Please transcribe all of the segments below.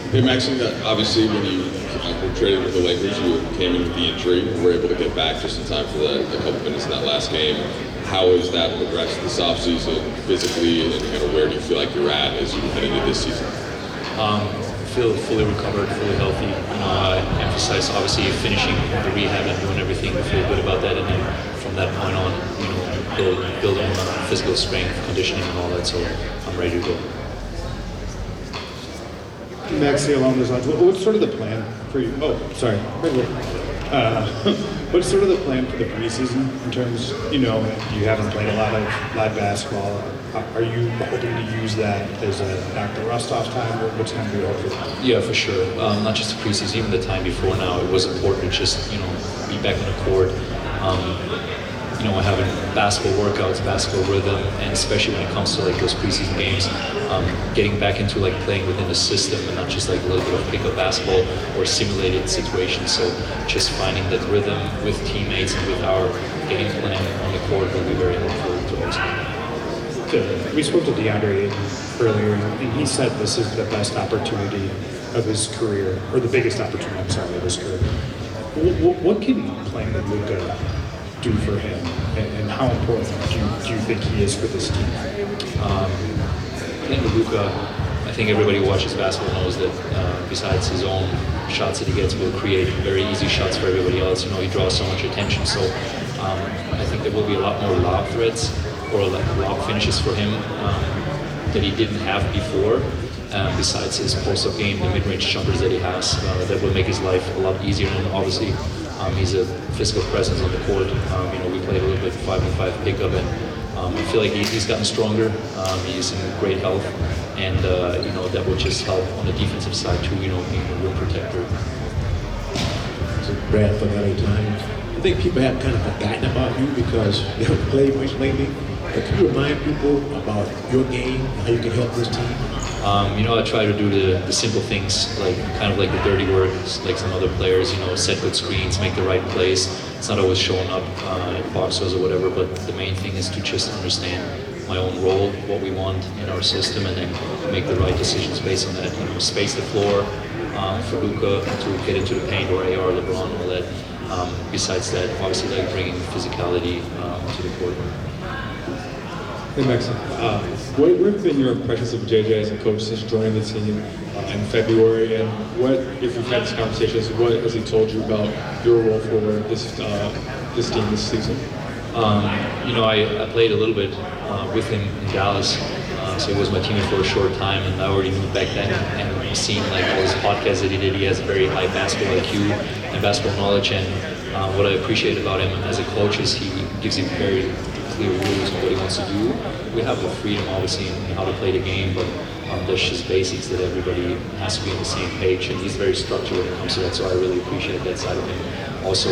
Hey Maxi, obviously when you were traded with the Lakers, you came in with the injury and were able to get back just in time for the couple minutes in that last game. How has that progressed this offseason physically, and kind of where do you feel like you're at as you head into this season? Feel fully recovered, fully healthy. I emphasize obviously finishing the rehab and doing everything to feel good about that, and then from that point on, building physical strength, conditioning, and all that. So I'm ready to go. Maxi, along those lines, what's sort of the plan for you? Oh, sorry. What's sort of the plan for the preseason in terms, you haven't played a lot of live basketball. Are you hoping to use that as a knock the rust off time, or what's going to be hopeful? Yeah, for sure. Not just the preseason, even the time before now, it was important to just, be back on the court. Having basketball workouts, basketball rhythm, and especially when it comes to like those preseason games, getting back into like playing within the system and not just like a little bit of pickup basketball or simulated situations. So just finding that rhythm with teammates and with our game plan on the court will be very helpful to us. We spoke to DeAndre earlier, and he said this is the best opportunity of his career, or the biggest opportunity, of his career. What can playing with Luka do for him, and how important do you think he is for this team? Playing with Luka, I think everybody who watches basketball knows that besides his own shots that he gets, will create very easy shots for everybody else. He draws so much attention, so I think there will be a lot more lob threats or like lob finishes for him that he didn't have before. Besides his post-up game, the mid-range jumpers that he has, that will make his life a lot easier. And obviously, he's a physical presence on the court. We played a little bit 5-on-5 pickup, and I feel like he's gotten stronger. He's in great health, and that will just help on the defensive side too. Being a rim protector. So Brad, for that time, I think people have kind of forgotten about you because you haven't played much lately. But can you remind people about your game, how you can help this team? I try to do the simple things, like kind of like the dirty work, like some other players. Set good screens, make the right plays. It's not always showing up at boxers or whatever, but the main thing is to just understand my own role, what we want in our system, and then make the right decisions based on that. Space the floor for Luka to get into the paint, or AR, LeBron, all that. Besides that, obviously, like bringing physicality to the court. Hey Maxi, what have been your impressions of JJ as a coach since joining the team in February, and what, if you've had these conversations, what has he told you about your role for this team this season? I played a little bit with him in Dallas, so he was my teammate for a short time, and I already knew back then, and seeing like all his podcasts that he did, he has a very high basketball IQ and basketball knowledge, and what I appreciate about him as a coach is he gives you very clear rules on what he wants to do. We have the freedom, obviously, in how to play the game, but there's just basics that everybody has to be on the same page, and he's very structured when it comes to that, so I really appreciate that side of him. Also,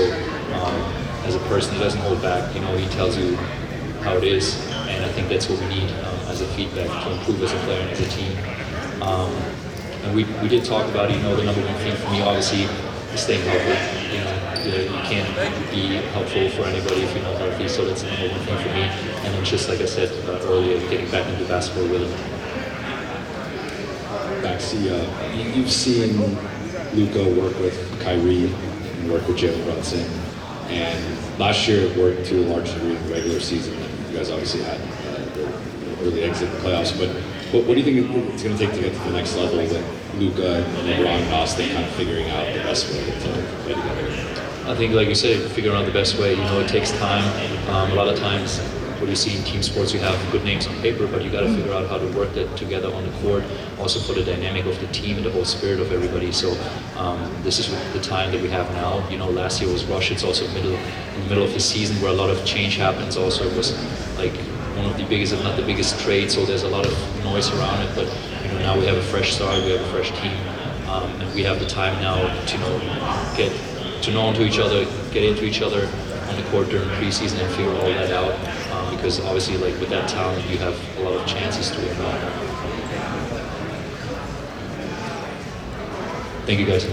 as a person, he doesn't hold back. He tells you how it is, and I think that's what we need as a feedback to improve as a player and as a team. And we did talk about, the number one thing for me, obviously, is staying healthy. You can't be helpful for anybody if you're not healthy, so that's the number one thing for me. And then just like I said earlier, getting back into basketball rhythm. Maxi, you've seen Luka work with Kyrie and work with Jalen Brunson, and last year it worked to a large degree in the regular season. You guys obviously had the early exit in the playoffs, but what do you think it's going to take to get to the next level with Luka and LeBron and Austin kind of figuring out the best way to play together? I think, like you said, figuring out the best way. It takes time. A lot of times, what you see in team sports, you have good names on paper, but you got to figure out how to work that together on the court. Also, for the dynamic of the team and the whole spirit of everybody. So, this is the time that we have now. Last year was rushed. It's also in the middle of the season where a lot of change happens. Also, it was like one of the biggest, if not the biggest, trade. So there's a lot of noise around it. But now we have a fresh start. We have a fresh team, and we have the time now to get to know each other, get into each other on the court during preseason and figure all that out. Because obviously, like with that talent, you have a lot of chances to win. Thank you, guys.